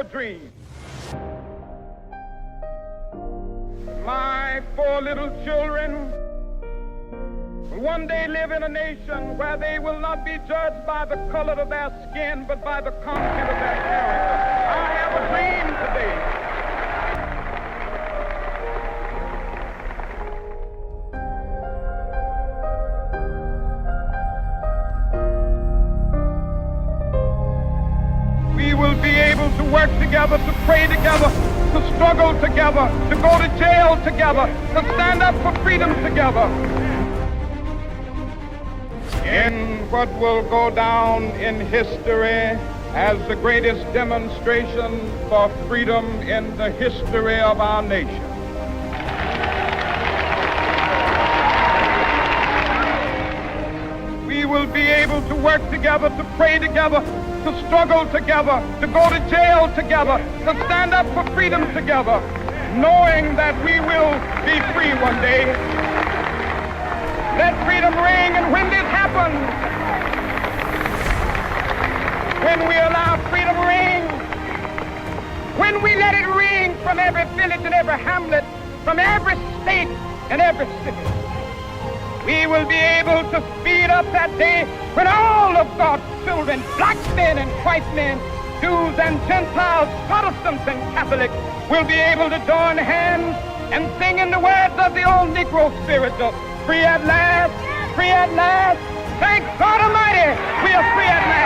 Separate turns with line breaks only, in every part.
a dream. My 4 little children will one day live in a nation where they will not be judged by the color of their skin, but by the content of their character. I have a dream today. We will be able to work together, to pray together, to struggle together, to go to jail together, to stand up for freedom together. In what will go down in history as the greatest demonstration for freedom in the history of our nation. We will be able to work together, to pray together, to struggle together, to go to jail together, to stand up for freedom together, knowing that we will be free one day. Let freedom ring, and when this happens, when we allow freedom ring, when we let it ring from every village and every hamlet, from every state and every city, we will be able to speed up that day when all of God's children, black men and white men, Jews and Gentiles, Protestants and Catholics, will be able to join hands and sing in the words of the old Negro spiritual, free at last, free at last, thank God Almighty, we are free at last.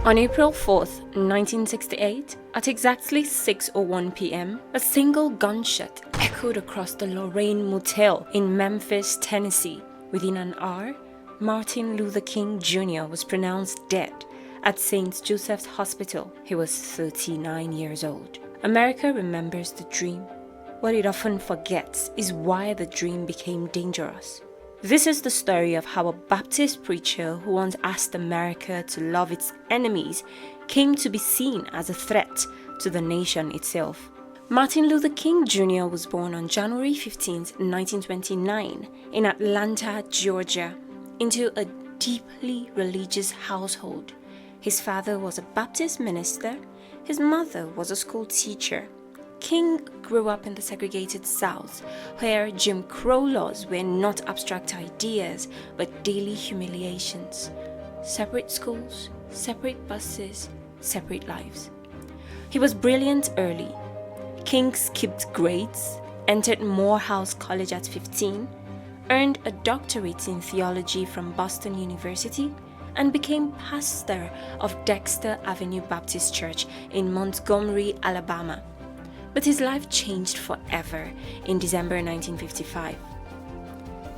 On April 4th, 1968, at exactly 6:01 p.m., a single gunshot echoed across the Lorraine Motel in Memphis, Tennessee. Within an hour, Martin Luther King Jr. was pronounced dead at St. Joseph's Hospital. He was 39 years old. America remembers the dream. What it often forgets is why the dream became dangerous. This is the story of how a Baptist preacher who once asked America to love its enemies came to be seen as a threat to the nation itself. Martin Luther King Jr. was born on January 15, 1929, in Atlanta, Georgia, into a deeply religious household. His father was a Baptist minister. His mother was a school teacher. King grew up in the segregated South, where Jim Crow laws were not abstract ideas, but daily humiliations. Separate schools, separate buses, separate lives. He was brilliant early. King skipped grades, entered Morehouse College at 15, earned a doctorate in theology from Boston University, and became pastor of Dexter Avenue Baptist Church in Montgomery, Alabama. But his life changed forever in December 1955.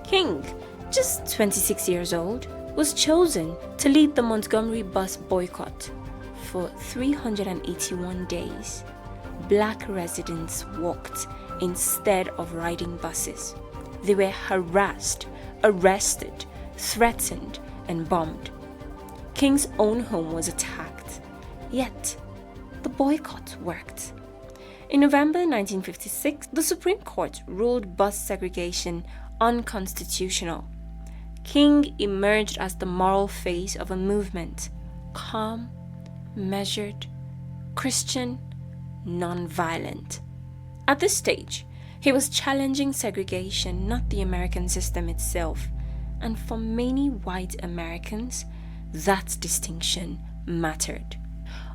King, just 26 years old, was chosen to lead the Montgomery bus boycott. For 381 days, black residents walked instead of riding buses. They were harassed, arrested, threatened, and bombed. King's own home was attacked, yet the boycott worked. In November 1956, the Supreme Court ruled bus segregation unconstitutional. King emerged as the moral face of a movement, calm, measured, Christian, non-violent. At this stage, he was challenging segregation, not the American system itself, and for many white Americans, that distinction mattered.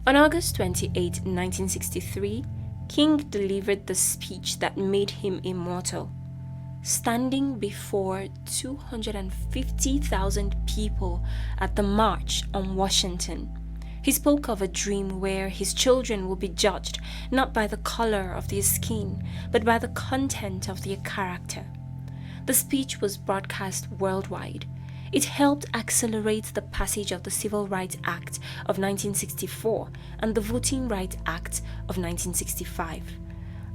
On August 28, 1963, King delivered the speech that made him immortal. Standing before 250,000 people at the March on Washington, he spoke of a dream where his children will be judged not by the color of their skin, but by the content of their character. The speech was broadcast worldwide. It helped accelerate the passage of the Civil Rights Act of 1964 and the Voting Rights Act of 1965.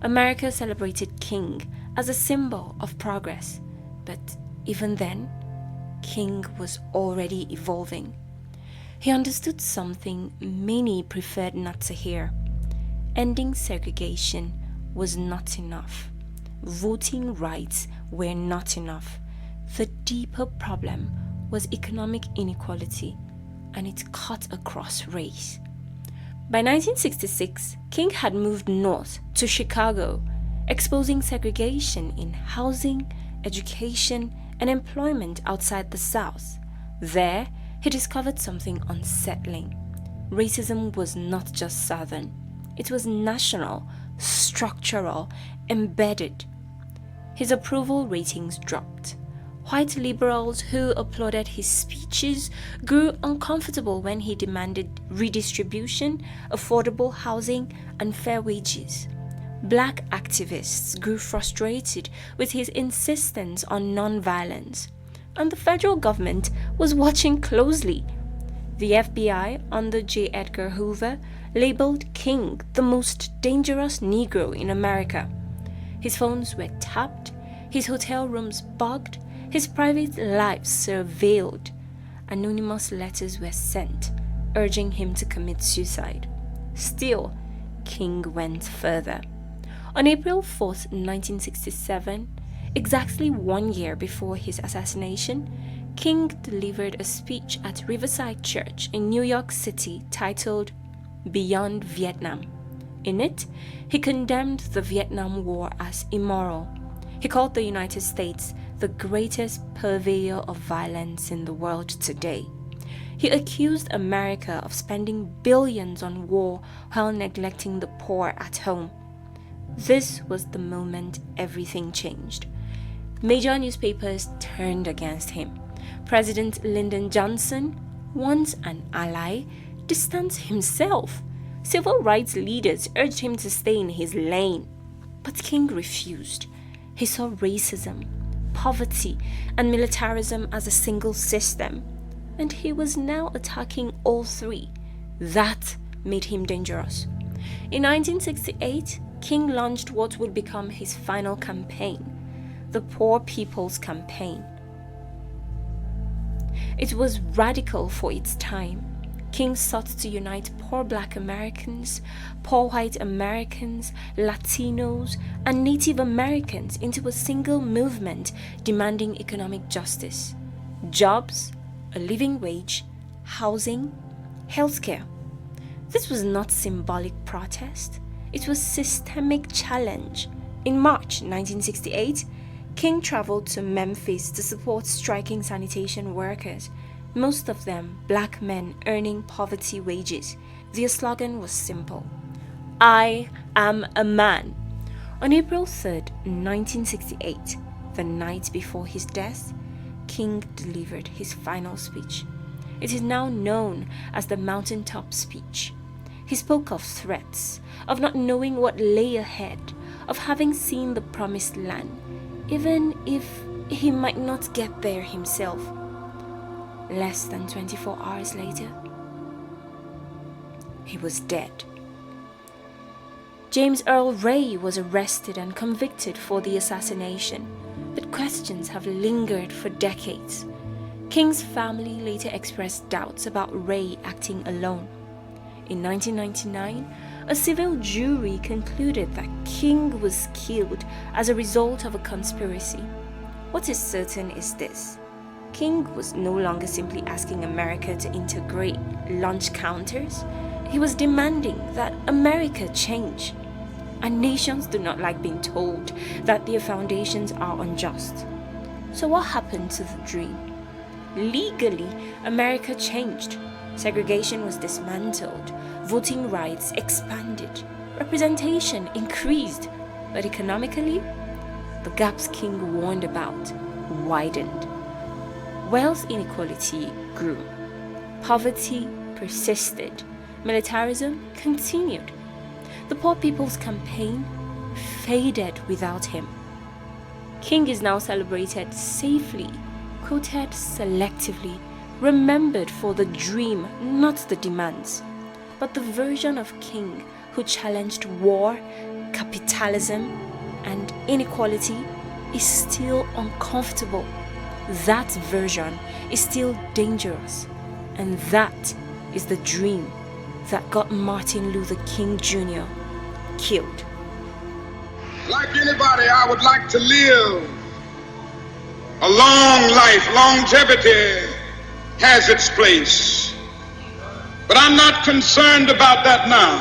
America celebrated King as a symbol of progress, but even then, King was already evolving. He understood something many preferred not to hear. Ending segregation was not enough. Voting rights were not enough. The deeper problem was economic inequality, and it cut across race. By 1966, King had moved north to Chicago, exposing segregation in housing, education, and employment outside the South. There, he discovered something unsettling. Racism was not just Southern. It was national, structural, embedded. His approval ratings dropped. White liberals who applauded his speeches grew uncomfortable when he demanded redistribution, affordable housing, and fair wages. Black activists grew frustrated with his insistence on non-violence, and the federal government was watching closely. The FBI, under J. Edgar Hoover, labeled King the most dangerous Negro in America. His phones were tapped, his hotel rooms bugged, his private life surveilled. Anonymous letters were sent, urging him to commit suicide. Still, King went further. On April 4, 1967, exactly 1 year before his assassination, King delivered a speech at Riverside Church in New York City titled Beyond Vietnam. In it, he condemned the Vietnam War as immoral. He called the United States the greatest purveyor of violence in the world today. He accused America of spending billions on war while neglecting the poor at home. This was the moment everything changed. Major newspapers turned against him. President Lyndon Johnson, once an ally, distanced himself. Civil rights leaders urged him to stay in his lane. But King refused. He saw racism, poverty, and militarism as a single system, and he was now attacking all three. That made him dangerous. In 1968, King launched what would become his final campaign, the Poor People's Campaign. It was radical for its time. King sought to unite poor Black Americans, poor white Americans, Latinos, and Native Americans into a single movement demanding economic justice, jobs, a living wage, housing, healthcare. This was not symbolic protest. It was systemic challenge. In March 1968, King traveled to Memphis to support striking sanitation workers, most of them Black men earning poverty wages. Their slogan was simple: I am a man. On April 3rd, 1968, the night before his death, King delivered his final speech. It is now known as the Mountaintop Speech. He spoke of threats, of not knowing what lay ahead, of having seen the promised land, even if he might not get there himself. Less than 24 hours later, he was dead. James Earl Ray was arrested and convicted for the assassination, but questions have lingered for decades. King's family later expressed doubts about Ray acting alone. In 1999, a civil jury concluded that King was killed as a result of a conspiracy. What is certain is this: King was no longer simply asking America to integrate lunch counters. He was demanding that America change. And nations do not like being told that their foundations are unjust. So what happened to the dream? Legally, America changed. Segregation was dismantled. Voting rights expanded. Representation increased. But economically, the gaps King warned about widened. Wealth inequality grew. Poverty persisted. Militarism continued. The Poor People's Campaign faded without him. King is now celebrated safely, quoted selectively, remembered for the dream, not the demands. But the version of King who challenged war, capitalism, and inequality is still uncomfortable. That version is still dangerous. And that is the dream that got Martin Luther King Jr. killed.
Like anybody, I would like to live a long life. Longevity has its place. But I'm not concerned about that now.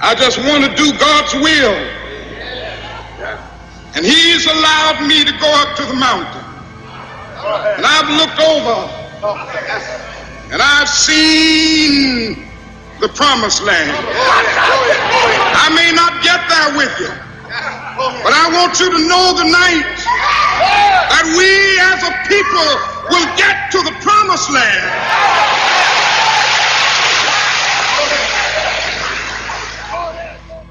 I just want to do God's will. And he's allowed me to go up to the mountain. And I've looked over and I've seen the promised land. I may not get there with you, but I want you to know tonight that we as a people will get to the promised land.